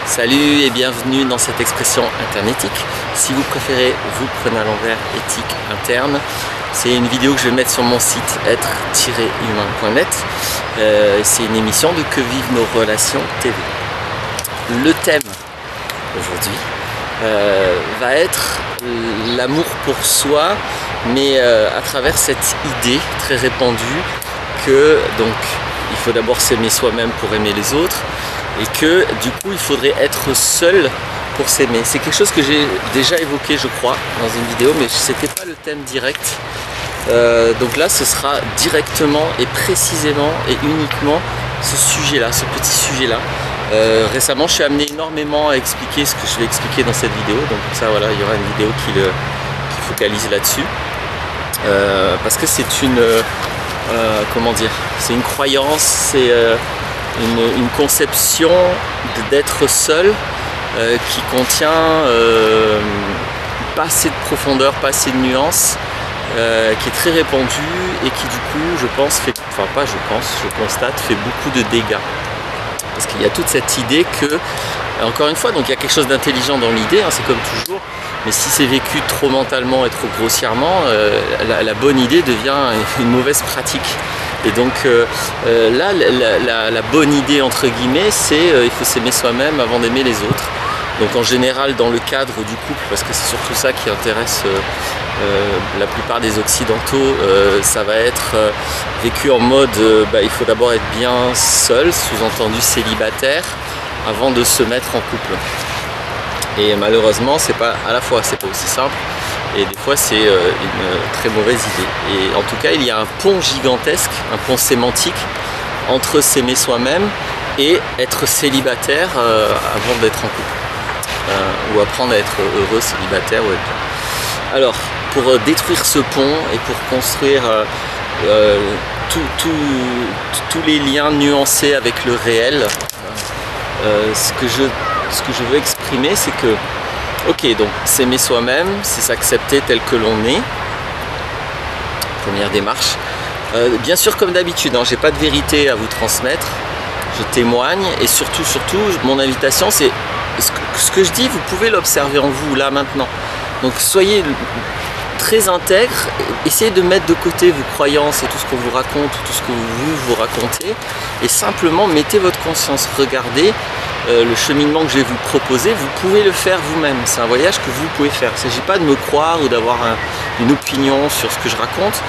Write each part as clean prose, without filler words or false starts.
Salut et bienvenue dans cette expression internétique. Si vous préférez, vous prenez à l'envers éthique interne. C'est une vidéo que je vais mettre sur mon site être-humain.net. C'est une émission de Que vivent nos relations TV. Le thème aujourd'hui va être l'amour pour soi, mais à travers cette idée très répandue que donc il faut d'abord s'aimer soi-même pour aimer les autres, et que du coup il faudrait être seul pour s'aimer. C'est quelque chose que j'ai déjà évoqué, je crois, dans une vidéo, mais c'était pas le thème direct. Donc là ce sera directement et précisément et uniquement ce sujet là, ce petit sujet là. Récemment je suis amené énormément à expliquer ce que je vais expliquer dans cette vidéo, donc comme ça voilà, il y aura une vidéo qui focalise là-dessus, parce que c'est une comment dire, c'est une croyance, c'est une conception d'être seul qui contient pas assez de profondeur, pas assez de nuances, qui est très répandue et qui du coup je pense fait, enfin pas je pense, je constate fait beaucoup de dégâts. Parce qu'il y a toute cette idée que, encore une fois, donc il y a quelque chose d'intelligent dans l'idée, hein, c'est comme toujours, mais si c'est vécu trop mentalement et trop grossièrement, la bonne idée devient une mauvaise pratique. Et donc là, la bonne idée entre guillemets, c'est il faut s'aimer soi-même avant d'aimer les autres. Donc en général dans le cadre du couple, parce que c'est surtout ça qui intéresse la plupart des occidentaux, ça va être vécu en mode il faut d'abord être bien seul, sous-entendu célibataire, avant de se mettre en couple. Et malheureusement c'est pas à la fois, c'est pas aussi simple, et des fois c'est une très mauvaise idée. Et en tout cas il y a un pont gigantesque, un pont sémantique entre s'aimer soi-même et être célibataire avant d'être en couple. Ou apprendre à être heureux célibataire ou être bien. Alors pour détruire ce pont et pour construire tous les liens nuancés avec le réel, ce que je veux exprimer, c'est que ok, donc s'aimer soi-même, c'est s'accepter tel que l'on est, première démarche. Bien sûr, comme d'habitude, hein, j'ai pas de vérité à vous transmettre, je témoigne, et surtout mon invitation c'est ce que je dis, vous pouvez l'observer en vous, là, maintenant. Donc soyez très intègre, essayez de mettre de côté vos croyances et tout ce qu'on vous raconte, tout ce que vous racontez, et simplement mettez votre conscience, regardez le cheminement que je vais vous proposer, vous pouvez le faire vous-même, c'est un voyage que vous pouvez faire. Il ne s'agit pas de me croire ou d'avoir une opinion sur ce que je raconte,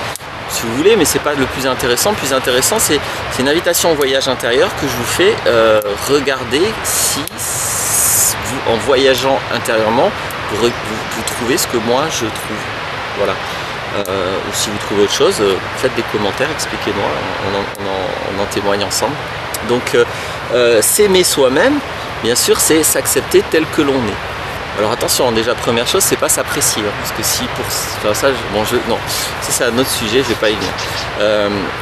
si vous voulez, mais c'est pas le plus intéressant. Le plus intéressant, c'est une invitation au voyage intérieur que je vous fais. Regardez si en voyageant intérieurement, vous trouvez ce que moi je trouve. Voilà. Ou si vous trouvez autre chose, faites des commentaires, expliquez-moi, on en témoigne ensemble. Donc s'aimer soi-même, bien sûr, c'est s'accepter tel que l'on est. Alors attention, déjà première chose, c'est pas s'apprécier, hein, parce que si pour enfin, ça, non, ça c'est un autre sujet, je vais pas y venir.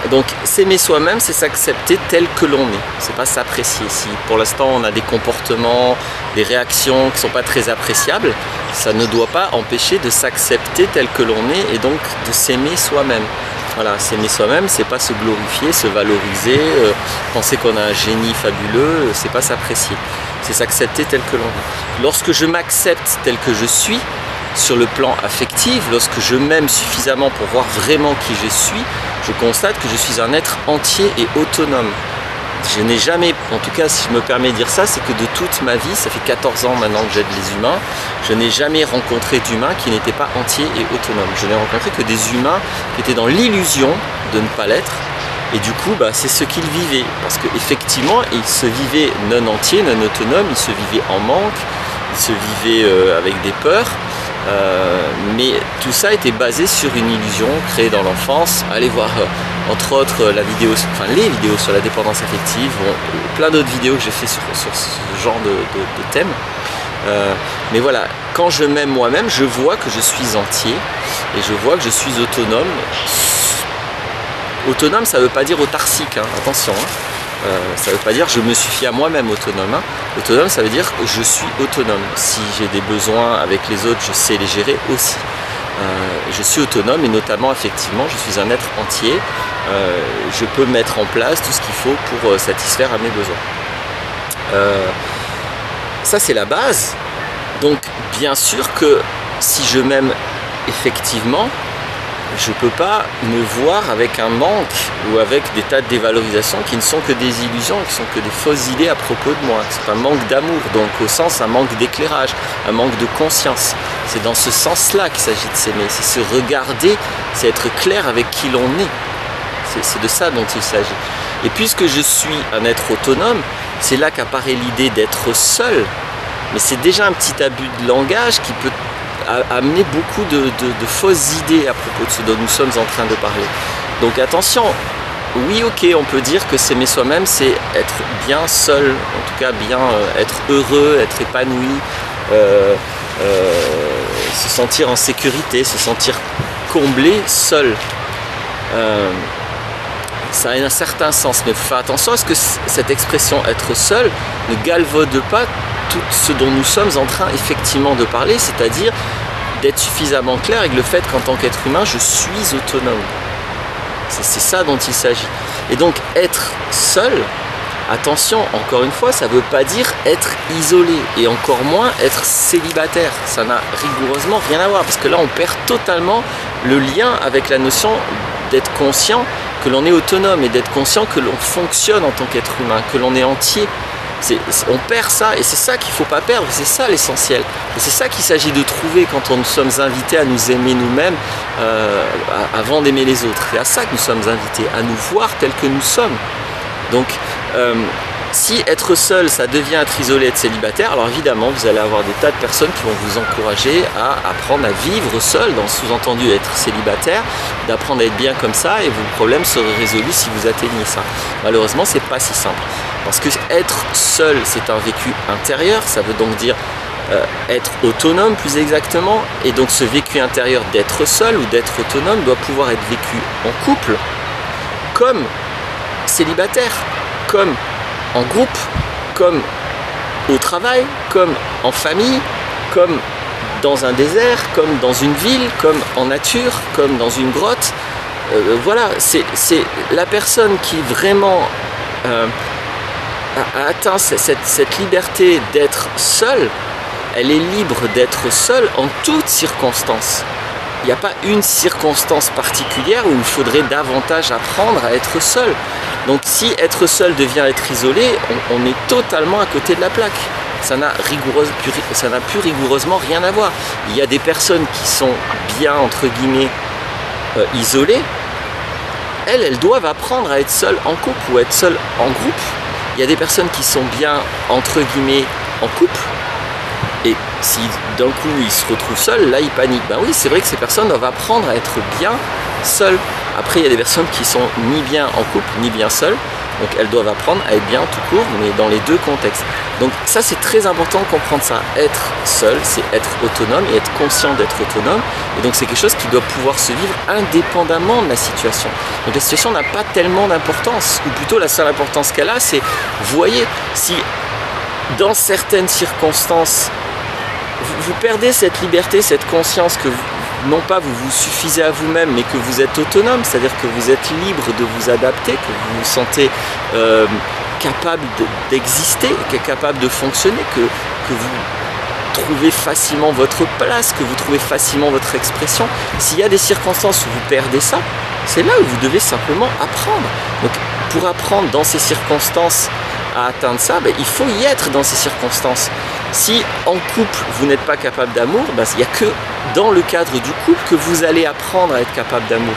Donc s'aimer soi-même, c'est s'accepter tel que l'on est, c'est pas s'apprécier. Si pour l'instant on a des comportements, des réactions qui sont pas très appréciables, ça ne doit pas empêcher de s'accepter tel que l'on est et donc de s'aimer soi-même. Voilà, s'aimer soi-même, c'est pas se glorifier, se valoriser, penser qu'on a un génie fabuleux, c'est pas s'apprécier, c'est s'accepter tel que l'on est. Lorsque je m'accepte tel que je suis, sur le plan affectif, lorsque je m'aime suffisamment pour voir vraiment qui je suis, je constate que je suis un être entier et autonome. Je n'ai jamais, en tout cas si je me permets de dire ça, c'est que de toute ma vie, ça fait 14 ans maintenant que j'aide les humains, je n'ai jamais rencontré d'humains qui n'étaient pas entiers et autonomes. Je n'ai rencontré que des humains qui étaient dans l'illusion de ne pas l'être, et du coup c'est ce qu'ils vivaient, parce qu'effectivement ils se vivaient non entiers, non autonomes, ils se vivaient en manque, ils se vivaient avec des peurs, mais tout ça était basé sur une illusion créée dans l'enfance. Allez voir entre autres les vidéos sur la dépendance affective, plein d'autres vidéos que j'ai fait sur ce genre de thème. Mais voilà, quand je m'aime moi-même, je vois que je suis entier et je vois que je suis autonome. Autonome, ça ne veut pas dire autarcique, hein, attention. Hein. Ça ne veut pas dire je me suffis à moi-même autonome. Hein. Autonome, ça veut dire je suis autonome. Si j'ai des besoins avec les autres, je sais les gérer aussi. Je suis autonome et notamment effectivement je suis un être entier, je peux mettre en place tout ce qu'il faut pour satisfaire à mes besoins. ça c'est la base. Donc bien sûr que si je m'aime effectivement, je ne peux pas me voir avec un manque ou avec des tas de dévalorisations qui ne sont que des illusions, qui sont que des fausses idées à propos de moi. C'est un manque d'amour, donc au sens un manque d'éclairage, un manque de conscience. C'est dans ce sens-là qu'il s'agit de s'aimer, c'est se regarder, c'est être clair avec qui l'on est. C'est de ça dont il s'agit. Et puisque je suis un être autonome, c'est là qu'apparaît l'idée d'être seul, mais c'est déjà un petit abus de langage qui peut amener beaucoup de fausses idées à propos de ce dont nous sommes en train de parler. Donc attention, oui ok, on peut dire que s'aimer soi-même, c'est être bien seul, en tout cas bien être heureux, être épanoui, se sentir en sécurité, se sentir comblé seul. Ça a un certain sens, mais il faut faire attention à ce que cette expression être seul ne galvaude pas tout ce dont nous sommes en train effectivement de parler, c'est-à-dire d'être suffisamment clair avec le fait qu'en tant qu'être humain, je suis autonome. C'est ça dont il s'agit. Et donc être seul, attention, encore une fois, ça ne veut pas dire être isolé, et encore moins être célibataire. Ça n'a rigoureusement rien à voir, parce que là on perd totalement le lien avec la notion d'être conscient que l'on est autonome et d'être conscient que l'on fonctionne en tant qu'être humain, que l'on est entier. On perd ça, et c'est ça qu'il ne faut pas perdre, c'est ça l'essentiel. Et c'est ça qu'il s'agit de trouver quand nous sommes invités à nous aimer nous-mêmes avant d'aimer les autres. C'est à ça que nous sommes invités, à nous voir tels que nous sommes. Donc, si être seul, ça devient être isolé, être célibataire, alors évidemment, vous allez avoir des tas de personnes qui vont vous encourager à apprendre à vivre seul, dans le sous-entendu être célibataire, d'apprendre à être bien comme ça, et vos problèmes seraient résolus si vous atteignez ça. Malheureusement, c'est pas si simple. Parce que être seul, c'est un vécu intérieur, ça veut donc dire être autonome plus exactement, et donc ce vécu intérieur d'être seul ou d'être autonome doit pouvoir être vécu en couple, comme célibataire, comme en groupe, comme au travail, comme en famille, comme dans un désert, comme dans une ville, comme en nature, comme dans une grotte. Voilà, c'est la personne qui vraiment a atteint cette liberté d'être seule. Elle est libre d'être seule en toutes circonstances. Il n'y a pas une circonstance particulière où il faudrait davantage apprendre à être seul. Donc si être seul devient être isolé, on est totalement à côté de la plaque. Ça n'a plus rigoureusement rien à voir. Il y a des personnes qui sont bien, entre guillemets, isolées. Elles doivent apprendre à être seules en couple ou être seules en groupe. Il y a des personnes qui sont bien, entre guillemets, en couple. Et si d'un coup ils se retrouvent seuls, là ils paniquent. Ben oui, c'est vrai que ces personnes doivent apprendre à être bien seules. Après, il y a des personnes qui sont ni bien en couple, ni bien seules. Donc elles doivent apprendre à être bien tout court, mais dans les deux contextes. Donc ça, c'est très important de comprendre ça. Être seul, c'est être autonome et être conscient d'être autonome. Et donc c'est quelque chose qui doit pouvoir se vivre indépendamment de la situation. Donc la situation n'a pas tellement d'importance. Ou plutôt, la seule importance qu'elle a, c'est, vous voyez, si dans certaines circonstances, vous perdez cette liberté, cette conscience que non pas vous vous suffisez à vous-même, mais que vous êtes autonome, c'est-à-dire que vous êtes libre de vous adapter, que vous vous sentez capable d'exister, capable de fonctionner, que vous trouvez facilement votre place, que vous trouvez facilement votre expression. S'il y a des circonstances où vous perdez ça, c'est là où vous devez simplement apprendre. Donc pour apprendre dans ces circonstances à atteindre ça, il faut y être dans ces circonstances. Si en couple vous n'êtes pas capable d'amour, il n'y a que dans le cadre du couple que vous allez apprendre à être capable d'amour.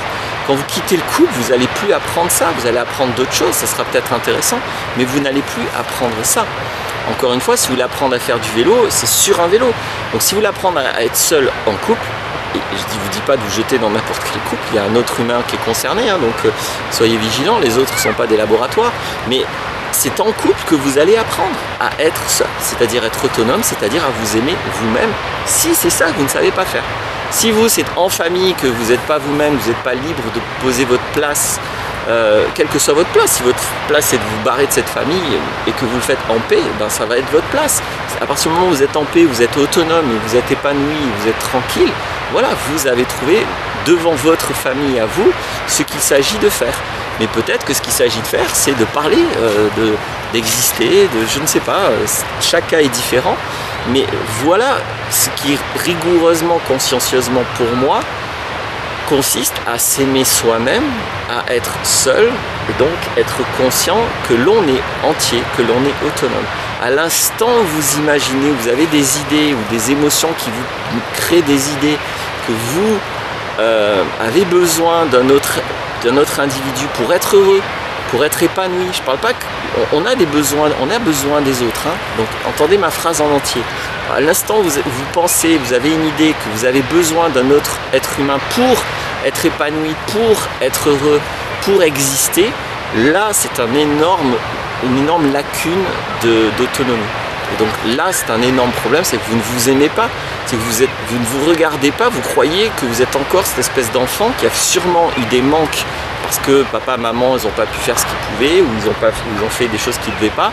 Quand vous quittez le couple, vous n'allez plus apprendre ça, vous allez apprendre d'autres choses, ça sera peut-être intéressant, mais vous n'allez plus apprendre ça. Encore une fois, si vous voulez apprendre à faire du vélo, c'est sur un vélo. Donc si vous voulez apprendre à être seul en couple, et je ne vous dis pas de vous jeter dans n'importe quel couple, il y a un autre humain qui est concerné, donc soyez vigilants, les autres ne sont pas des laboratoires, mais c'est en couple que vous allez apprendre à être seul, c'est-à-dire être autonome, c'est-à-dire à vous aimer vous-même, si c'est ça que vous ne savez pas faire. Si vous, c'est en famille que vous n'êtes pas vous-même, vous n'êtes pas libre de poser votre place, quelle que soit votre place, si votre place c'est de vous barrer de cette famille et que vous le faites en paix, ça va être votre place. À partir du moment où vous êtes en paix, vous êtes autonome, vous êtes épanoui, vous êtes tranquille, voilà, vous avez trouvé devant votre famille à vous ce qu'il s'agit de faire. Mais peut-être que ce qu'il s'agit de faire, c'est de parler, d'exister, je ne sais pas, chaque cas est différent. Mais voilà ce qui rigoureusement, consciencieusement pour moi, consiste à s'aimer soi-même, à être seul, et donc être conscient que l'on est entier, que l'on est autonome. À l'instant où vous imaginez, vous avez des idées ou des émotions qui vous créent des idées, que vous avez besoin d'un autre individu pour être heureux, pour être épanoui. Je ne parle pas qu'on a des besoins, on a besoin des autres. Hein. Donc entendez ma phrase en entier. À l'instant où vous pensez, vous avez une idée que vous avez besoin d'un autre être humain pour être épanoui, pour être heureux, pour exister, là c'est une énorme lacune d'autonomie. Et donc là c'est un énorme problème, c'est que vous ne vous aimez pas, c'est que vous ne vous regardez pas, vous croyez que vous êtes encore cette espèce d'enfant qui a sûrement eu des manques parce que papa, maman, ils n'ont pas pu faire ce qu'ils pouvaient ou ils ont fait des choses qu'ils ne devaient pas.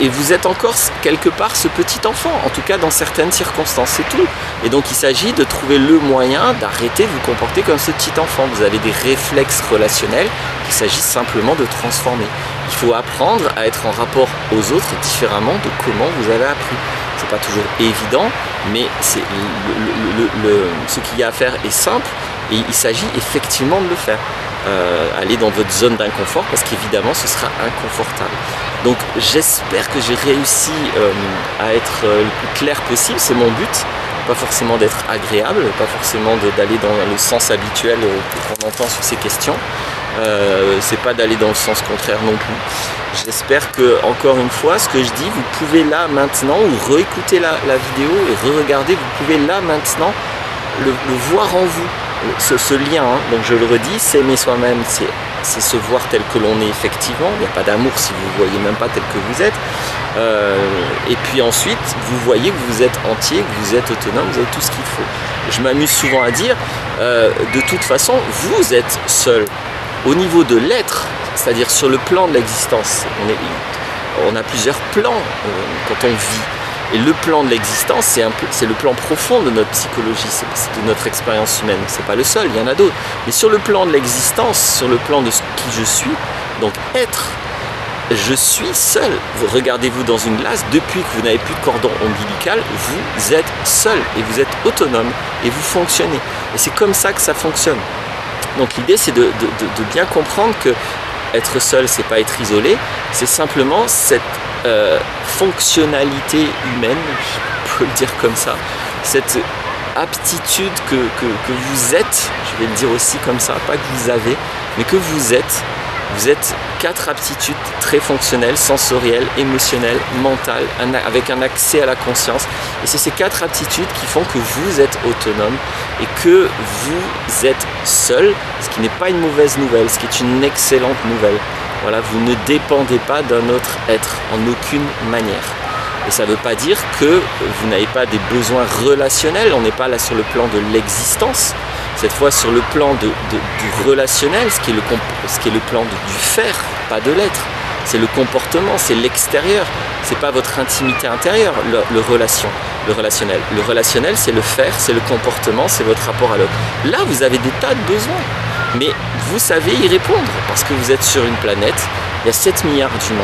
Et vous êtes encore quelque part ce petit enfant, en tout cas dans certaines circonstances, c'est tout. Et donc il s'agit de trouver le moyen d'arrêter de vous comporter comme ce petit enfant. Vous avez des réflexes relationnels qu'il s'agit simplement de transformer. Il faut apprendre à être en rapport aux autres différemment de comment vous avez appris. C'est pas toujours évident, mais ce qu'il y a à faire est simple. Et il s'agit effectivement de le faire. Aller dans votre zone d'inconfort parce qu'évidemment ce sera inconfortable. Donc j'espère que j'ai réussi à être le plus clair possible, c'est mon but. Pas forcément d'être agréable, pas forcément d'aller dans le sens habituel qu'on entend sur ces questions. C'est pas d'aller dans le sens contraire non plus. J'espère que, encore une fois, ce que je dis, vous pouvez là maintenant, ou réécouter la vidéo et re-regarder, vous pouvez là maintenant le voir en vous. Ce lien, hein. Donc je le redis, s'aimer soi-même, c'est se voir tel que l'on est effectivement. Il n'y a pas d'amour si vous ne voyez même pas tel que vous êtes. Et puis ensuite, vous voyez que vous êtes entier, que vous êtes autonome, vous avez tout ce qu'il faut. Je m'amuse souvent à dire, de toute façon, vous êtes seul. Au niveau de l'être, c'est-à-dire sur le plan de l'existence, on a plusieurs plans quand on vit. Et le plan de l'existence, c'est le plan profond de notre psychologie, c'est de notre expérience humaine. C'est pas le seul, il y en a d'autres. Mais sur le plan de l'existence, sur le plan de qui je suis, donc être, je suis seul. Regardez-vous dans une glace, depuis que vous n'avez plus de cordon ombilical, vous êtes seul et vous êtes autonome et vous fonctionnez. Et c'est comme ça que ça fonctionne. Donc l'idée, c'est de bien comprendre que être seul, c'est pas être isolé, c'est simplement cette fonctionnalité humaine, je peux le dire comme ça, cette aptitude que vous êtes, je vais le dire aussi comme ça, pas que vous avez, mais que vous êtes 4 aptitudes très fonctionnelles, sensorielles, émotionnelles, mentales, avec un accès à la conscience. Et c'est ces 4 aptitudes qui font que vous êtes autonome et que vous êtes seul, ce qui n'est pas une mauvaise nouvelle, ce qui est une excellente nouvelle. Voilà, vous ne dépendez pas d'un autre être en aucune manière. Et ça ne veut pas dire que vous n'avez pas des besoins relationnels, on n'est pas là sur le plan de l'existence, cette fois sur le plan du relationnel, ce qui est le plan du faire, pas de l'être. C'est le comportement, c'est l'extérieur, c'est pas votre intimité intérieure, le relationnel. Le relationnel, c'est le faire, c'est le comportement, c'est votre rapport à l'autre. Là, vous avez des tas de besoins, mais vous savez y répondre, parce que vous êtes sur une planète, il y a 7 milliards d'humains,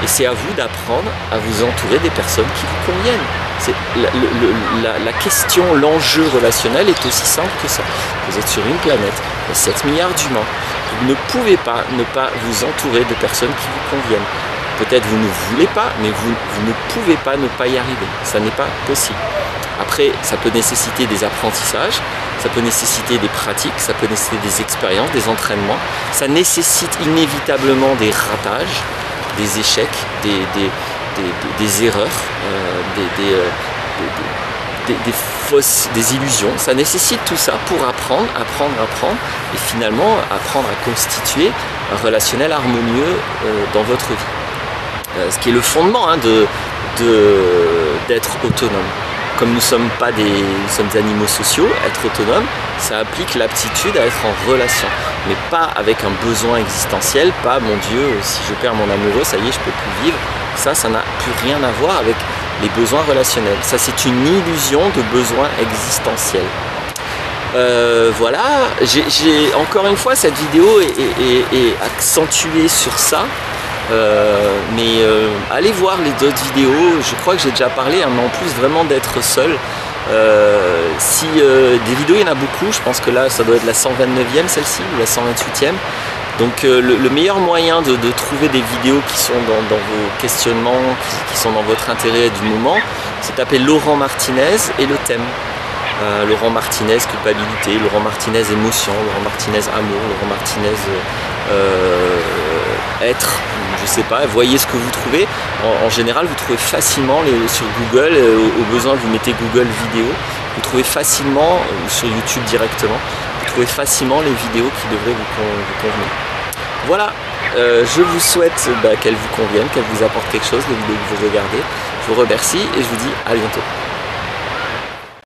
et c'est à vous d'apprendre à vous entourer des personnes qui vous conviennent. La question, l'enjeu relationnel est aussi simple que ça. Vous êtes sur une planète, il y a 7 milliards d'humains. Vous ne pouvez pas ne pas vous entourer de personnes qui vous conviennent. Peut-être vous ne voulez pas, mais vous ne pouvez pas ne pas y arriver. Ça n'est pas possible. Après, ça peut nécessiter des apprentissages, ça peut nécessiter des pratiques, ça peut nécessiter des expériences, des entraînements. Ça nécessite inévitablement des ratages, des échecs, des erreurs, des illusions. Ça nécessite tout ça pour apprendre, et finalement apprendre à constituer un relationnel harmonieux dans votre vie. Ce qui est le fondement d'être autonome. Comme nous sommes animaux sociaux, être autonome, ça implique l'aptitude à être en relation, mais pas avec un besoin existentiel, pas mon Dieu, si je perds mon amoureux, ça y est, je peux plus vivre. Ça n'a plus rien à voir avec les besoins relationnels. Ça, c'est une illusion de besoin existentiel. Voilà, encore une fois, cette vidéo est accentuée sur ça. Allez voir les autres vidéos, je crois que j'ai déjà parlé, hein, mais en plus vraiment d'être seul. Des vidéos, il y en a beaucoup, je pense que là ça doit être la 129e celle-ci, ou la 128e. Donc le meilleur moyen de trouver des vidéos qui sont dans vos questionnements, qui sont dans votre intérêt du moment, c'est taper Laurent Martinez et le thème. Laurent Martinez culpabilité, Laurent Martinez émotion, Laurent Martinez amour, Laurent Martinez être, je sais pas, voyez ce que vous trouvez. En général, vous trouvez facilement sur Google, au besoin vous mettez Google vidéo, vous trouvez facilement, ou sur YouTube directement, vous trouvez facilement les vidéos qui devraient vous convenir. Voilà, je vous souhaite qu'elles vous conviennent, qu'elles vous apportent quelque chose, les vidéos que vous regardez. Je vous remercie et je vous dis à bientôt.